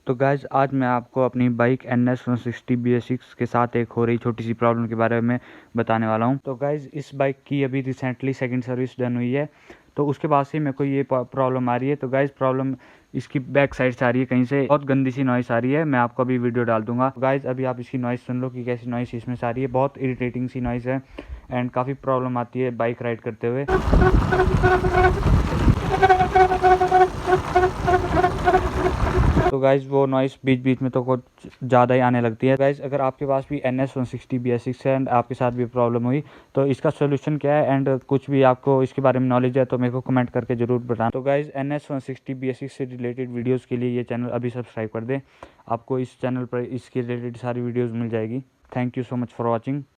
तो गाइज़ आज मैं आपको अपनी बाइक NS 160 BS6 के साथ एक हो रही छोटी सी प्रॉब्लम के बारे में बताने वाला हूं। तो गाइज़ इस बाइक की अभी रिसेंटली सेकंड सर्विस डन हुई है, तो उसके बाद से मेरे को ये प्रॉब्लम आ रही है। तो गाइज़ प्रॉब्लम इसकी बैक साइड से आ रही है, कहीं से बहुत गंदी सी नॉइस आ रही है। मैं आपको अभी वीडियो डाल दूंगा। गाइज़ अभी आप इसकी नॉइस सुन लो कि कैसी नॉइस इसमें से आ रही है। बहुत इरिटेटिंग सी नॉइस है एंड काफ़ी प्रॉब्लम आती है बाइक राइड करते हुए। तो गाइज़ वो नॉइस बीच बीच में तो कुछ ज़्यादा ही आने लगती है। गाइज़ अगर आपके पास भी NS 160 BS6 है एंड आपके साथ भी प्रॉब्लम हुई तो इसका सोल्यूशन क्या है एंड कुछ भी आपको इसके बारे में नॉलेज है तो मेरे को कमेंट करके ज़रूर बताएं। तो गाइज़ NS 160 BS6 से रिलेटेड वीडियोज़ के लिए ये चैनल अभी सब्सक्राइब कर दें। आपको इस चैनल पर इसके रिलेटेड सारी वीडियोज़ मिल जाएगी। Thank you so much for watching.